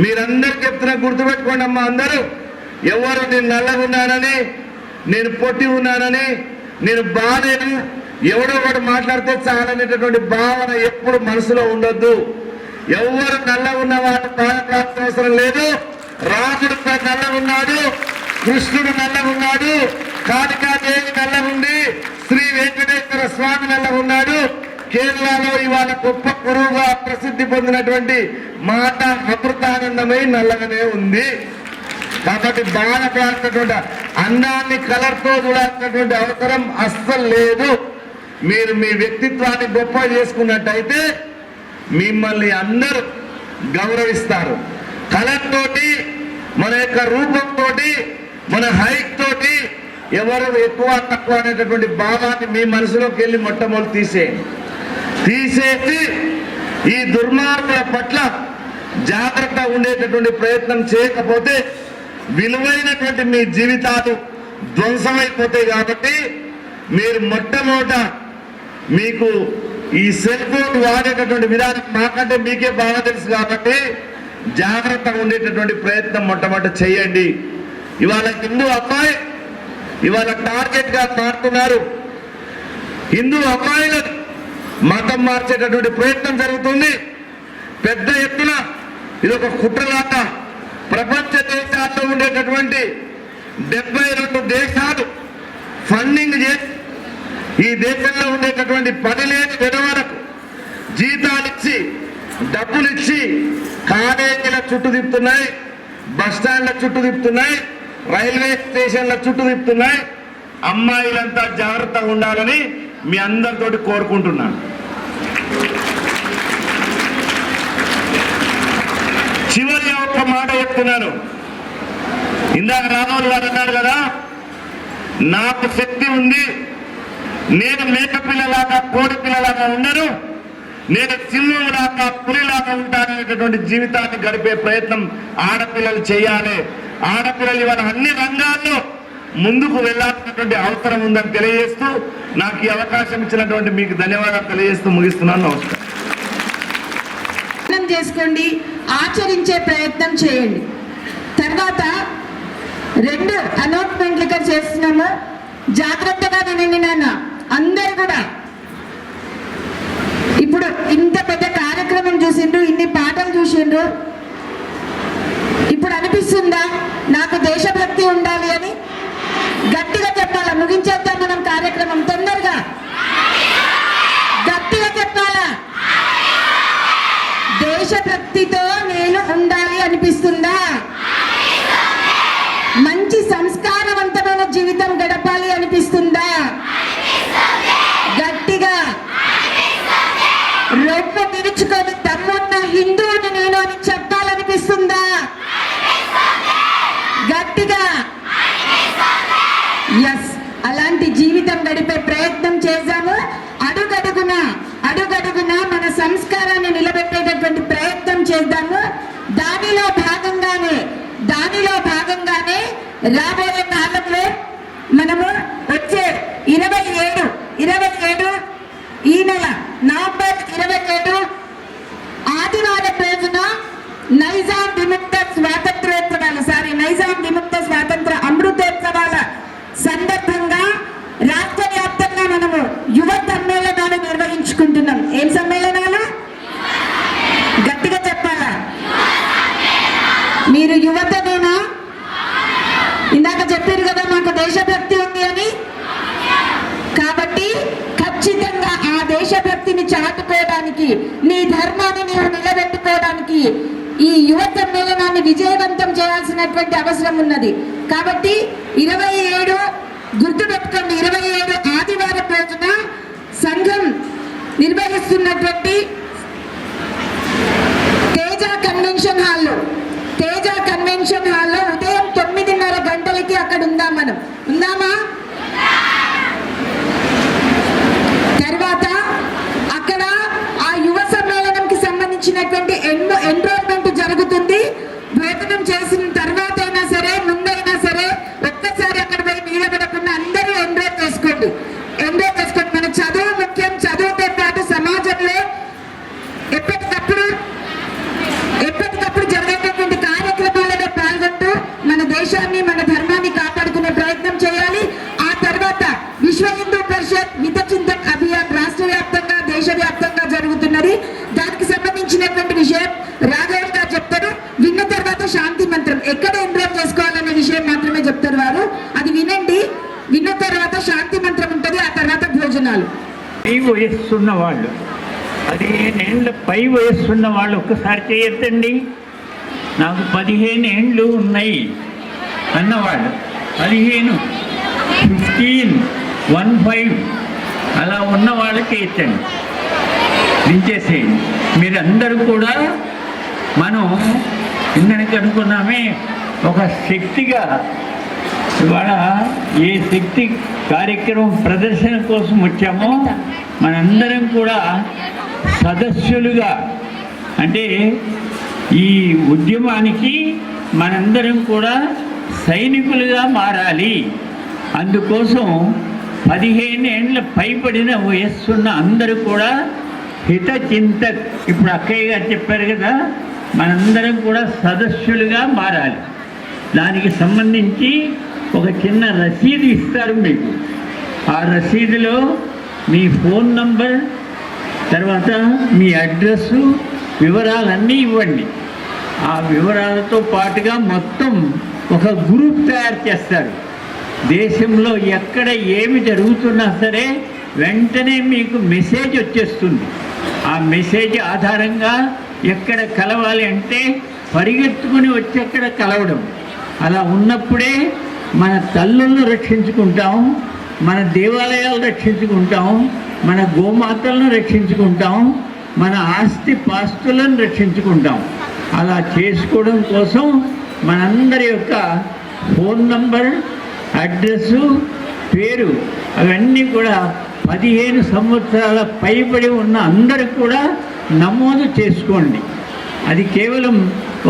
మీరందరూ చెప్తున్నా, గుర్తుపెట్టుకోండి అమ్మా అందరూ. ఎవరు నేను నల్లగా ఉన్నానని, నేను పొట్టి ఉన్నానని, నేను బాలేను, ఎవడో ఒకటి మాట్లాడితే చాలనేటటువంటి భావన ఎప్పుడు మనసులో ఉండొద్దు. ఎవరు నల్లగా ఉన్న వాడు బాధపడాల్సిన అవసరం లేదు. రాముడు నల్లగా ఉన్నాడు, కృష్ణుడు నల్లగా ఉన్నాడు, కాళికాదేవి నల్లగా ఉంది, శ్రీ వెంకటేశ్వర స్వామి నల్లగా ఉన్నాడు. కేరళలో ఇవాళ గొప్ప గురువుగా ప్రసిద్ధి పొందినటువంటి మాట అమృతానందమై నల్లగానే ఉంది. కాబట్టి బాధపడాల్సినటువంటి అందాన్ని కలర్తో చూడాల్సినటువంటి అవసరం అస్సలు లేదు. మీరు మీ వ్యక్తిత్వాన్ని గొప్ప చేసుకున్నట్టయితే మిమ్మల్ని అందరూ గౌరవిస్తారు. కలర్ తోటి, మన యొక్క రూపంతో, మన హైట్ తోటి ఎవరు ఎక్కువ తక్కువ అనేటటువంటి భావాన్ని మీ మనసులోకి వెళ్ళి మొట్టమొదటి తీసేసి ఈ దుర్మార్గుల పట్ల జాగ్రత్త ఉండేటటువంటి ప్రయత్నం చేయకపోతే విలువైనటువంటి మీ జీవితాలు ధ్వంసమైపోతాయి. కాబట్టి మీరు మొట్టమొదట మీకు ఈ సెల్ ఫోన్ వాడేటటువంటి విధానం మాకంటే మీకే బాగా తెలుసు కాబట్టి జాగ్రత్తగా ఉండేటటువంటి ప్రయత్నం మొట్టమొదట చేయండి. ఇవాళ హిందూ అమ్మాయి ఇవాళ టార్గెట్గా మారుతున్నారు. హిందూ అమ్మాయిలను మతం మార్చేటటువంటి ప్రయత్నం జరుగుతుంది పెద్ద ఎత్తున. ఇది ఒక కుట్రలాట. ప్రపంచ దేశాల్లో ఉండేటటువంటి 72 దేశాలు ఫండింగ్ చేసి ఈ దేశంలో ఉండేటటువంటి పని లేని విధవలకు జీతాలిచ్చి, డబ్బులిచ్చి కాలేజీల చుట్టూ తిప్పుతున్నాయి, బస్ స్టాండ్ల చుట్టూ తిప్పుతున్నాయి, రైల్వే స్టేషన్ల చుట్టూ తిప్పుతున్నాయి. అమ్మాయిలంతా జాగ్రత్తగా ఉండాలని మీ అందరితోటి కోరుకుంటున్నాను. చివరి ఒక్క మాట చెప్తున్నాను. ఇందాక రామోలు గారు అన్నారు కదా, నాకు శక్తి ఉంది, నేను మేకపిల్లలాగా కోడి పిల్లలాగా ఉండను, నేను సింహంలాగా పులిలాగా ఉంటాననేటటువంటి జీవితాన్ని గడిపే ప్రయత్నం ఆడపిల్లలు చేయాలి. ఆడపిల్లలు ఇవాళ అన్ని రంగాల్లో ముందుకు వెళ్ళాల్సినటువంటి అవసరం ఉందని తెలియజేస్తూ నాకు ఈ అవకాశం ఇచ్చినటువంటి మీకు ధన్యవాదాలు తెలియజేస్తూ ముగిస్తున్నాను. నమస్కారం. చేసుకోండి, ఆచరించే ప్రయత్నం చేయండి. తర్వాత 2 అనౌన్స్మెంట్లు ఇక్కడ చేస్తున్నాము. జాగ్రత్తగా వినండి నాన్న అందరు కూడా. ఇప్పుడు ఇంత పెద్ద కార్యక్రమం చూసిండ్రు, ఇన్ని పాటలు చూసిండ్రు. ఇప్పుడు అనిపిస్తుందా నాకు దేశభక్తి ఉండాలి అని? గట్టిగా చెప్పాలా? ముగించేద్దాం మనం కార్యక్రమం తొందరగా. దేశభక్తితో నేను ఉండాలి అనిపిస్తుందా? మంచి సంస్కారవంతమైన జీవితం గడపాలి అనిపిస్తుందా? గట్టిగా రొమ్ము విరుచుకొని తమ్మున్న హిందువుని నేను అని చెప్పాలనిపిస్తుందా? గట్టిగా ఎస్, అలాంటి జీవితం గడిపే ప్రయత్నం చేద్దాము. అడుగడుగున మన సంస్కారాన్ని నిలబెట్టేటటువంటి ప్రయత్నం చేద్దాము. దానిలో భాగంగానే రాబోయే కాలంలో మనము వచ్చే 27 ఈ నెల నవంబర్ 27 ఆదివారం రోజున నైజాం విముక్త స్వాతంత్ర అమృతోత్సవాల సందర్భంగా రాష్ట్ర వ్యాప్తంగా మనము యువ సమ్మేళనాలు నిర్వహించుకుంటున్నాం. ఏం సమ్మేళనాలు? గట్టిగా చెప్పాలా? మీరు యువతనేనా? ఇందాక చెప్పారు కదా మాకు దేశభక్తి ఉంది అని. కాబట్టి ఖచ్చితంగా ఆ దేశభక్తిని చాటుకోవడానికి, నీ ధర్మాన్ని నీవు నిలబెట్టుకోవడానికి ఈ యువ సమ్మేళనాన్ని విజయవంతం చేయాల్సినటువంటి అవసరం ఉన్నది. కాబట్టి 27 గుర్తుపెట్టుకోండి, 27 ఆదివారం రోజున సంఘం నిర్వహిస్తున్నటువంటి తేజ కన్వెన్షన్ హాల్లో ఉదయం 9:30 గంటలకి అక్కడ ఉందాం. మనం ఉందామా? తర్వాత అక్కడ ఆ యువ సమ్మేళనంకి సంబంధించినటువంటి ఎన్రోల్మెంట్ జరుగుతుంది. భోజనం చేసిన తర్వాత అయినా సరే, ముందైనా సరే ఒక్కసారి అక్కడ పోయి నిలబడకుండా అందరూ ఎన్రోల్ చేసుకోండి. మన చదువు ముఖ్యం. చదువుతో పాటు సమాజంలో ఎప్పటికప్పుడు జరిగేటటువంటి కార్యక్రమాలలో పాల్గొంటూ మన దేశాన్ని, మన ధర్మాన్ని కాపాడుకునే ప్రయత్నం చేయాలి. ఆ తర్వాత విశ్వ హిందూ పరిషత్ హితచింతక్ అభియాన్ రాష్ట్ర వ్యాప్తంగా, దేశవ్యాప్తంగా జరుగుతున్నది. దానికి సంబంధించినటువంటి విషయం రాఘవ్ గారు చెప్తారు. విన్న తర్వాత శాంతి మంత్రం ఎక్కడ ఎన్రోల్ చేసుకోవాలనే విషయం మాత్రమే చెప్తారు వారు. అది వినండి. విన్న తర్వాత శాంతి మంత్రం ఉంటుంది. ఆ తర్వాత భోజనాలు. పై వయస్సున్న వాళ్ళు, 15 ఏళ్ళ పై వయస్సున్న వాళ్ళు ఒక్కసారి చేయొద్దండి. నాకు 15 ఏళ్ళు ఉన్నాయి అన్నవాళ్ళు 15, 15, 15 అలా ఉన్న వాళ్ళకి ఎత్తండి, దించేసేయండి. మీరందరూ కూడా మనం ఇందరికి అనుకున్నామే ఒక శక్తిగా ఇవాళ ఏ శక్తి కార్యక్రమం ప్రదర్శన కోసం వచ్చామో మనందరం కూడా సదస్సులుగా, అంటే ఈ ఉద్యమానికి మనందరం కూడా సైనికులుగా మారాలి. అందుకోసం 15 ఏళ్ళ పైబడిన వయస్సున్న అందరూ కూడా హితచింతక్, ఇప్పుడు అక్కయ్య గారు చెప్పారు కదా, మనందరం కూడా సదస్సులుగా మారాలి. దానికి సంబంధించి ఒక చిన్న రసీదు ఇస్తారు మీకు. ఆ రసీదులో మీ ఫోన్ నంబర్, తర్వాత మీ అడ్రస్సు, వివరాలన్నీ ఇవ్వండి. ఆ వివరాలతో పాటుగా మొత్తం ఒక గ్రూప్ తయారు చేస్తారు. దేశంలో ఎక్కడ ఏమి జరుగుతున్నా సరే వెంటనే మీకు మెసేజ్ వచ్చేస్తుంది. ఆ మెసేజ్ ఆధారంగా ఎక్కడ కలవాలి అంటే పరిగెత్తుకుని వచ్చి అక్కడ కలవడం. అలా ఉన్నప్పుడే మన తల్లులను రక్షించుకుంటాం, మన దేవాలయాలు రక్షించుకుంటాం, మన గోమాతలను రక్షించుకుంటాం, మన ఆస్తి పాస్తులను రక్షించుకుంటాం. అలా చేసుకోవడం కోసం మనందరి యొక్క ఫోన్ నంబర్, అడ్రస్సు, పేరు అవన్నీ కూడా 15 సంవత్సరాల పైబడి ఉన్న అందరూ కూడా నమోదు చేసుకోండి. అది కేవలం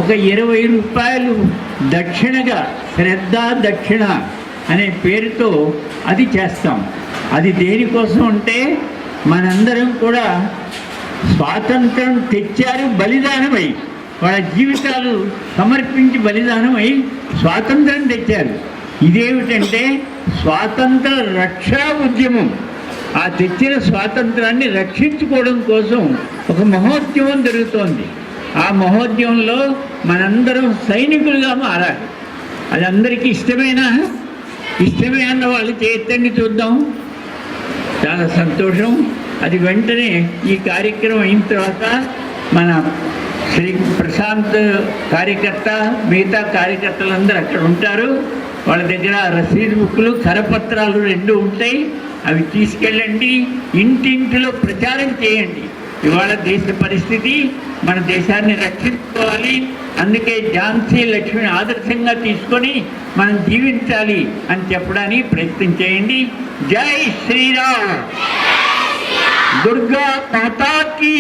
ఒక 20 రూపాయలు దక్షిణగా, శ్రద్ధా దక్షిణ అనే పేరుతో అది చేస్తాం. అది దేనికోసం అంటే మనందరం కూడా స్వాతంత్రం తెచ్చారు బలిదానమై, వాళ్ళ జీవితాలు సమర్పించి బలిదానమై స్వాతంత్రం తెచ్చారు. ఇదేమిటంటే స్వాతంత్ర రక్షా ఉద్యమం. ఆ తెచ్చిన స్వాతంత్రాన్ని రక్షించుకోవడం కోసం ఒక మహోద్యమం జరుగుతోంది. ఆ మహోద్యమంలో మనందరం సైనికులుగా మారాలి. అది అందరికీ ఇష్టమే అన్న వాళ్ళు చేయొద్దండి, చూద్దాం. చాలా సంతోషం. అది వెంటనే ఈ కార్యక్రమం అయిన తర్వాత మన శ్రీ ప్రశాంత్ కార్యకర్త మిగతా కార్యకర్తలందరూ అక్కడ ఉంటారు. వాళ్ళ దగ్గర రసీదు బుక్లు కరపత్రాలు 2 ఉంటాయి. అవి తీసుకెళ్ళండి, ఇంటింటిలో ప్రచారం చేయండి. ఇవాళ దేశ పరిస్థితి, మన దేశాన్ని రక్షించుకోవాలి. అందుకే ఝాన్సీ లక్ష్మిని ఆదర్శంగా తీసుకొని మనం జీవించాలి అని చెప్పడానికి ప్రయత్నం చేయండి. జై శ్రీరామ్. దుర్గా మాతాకి.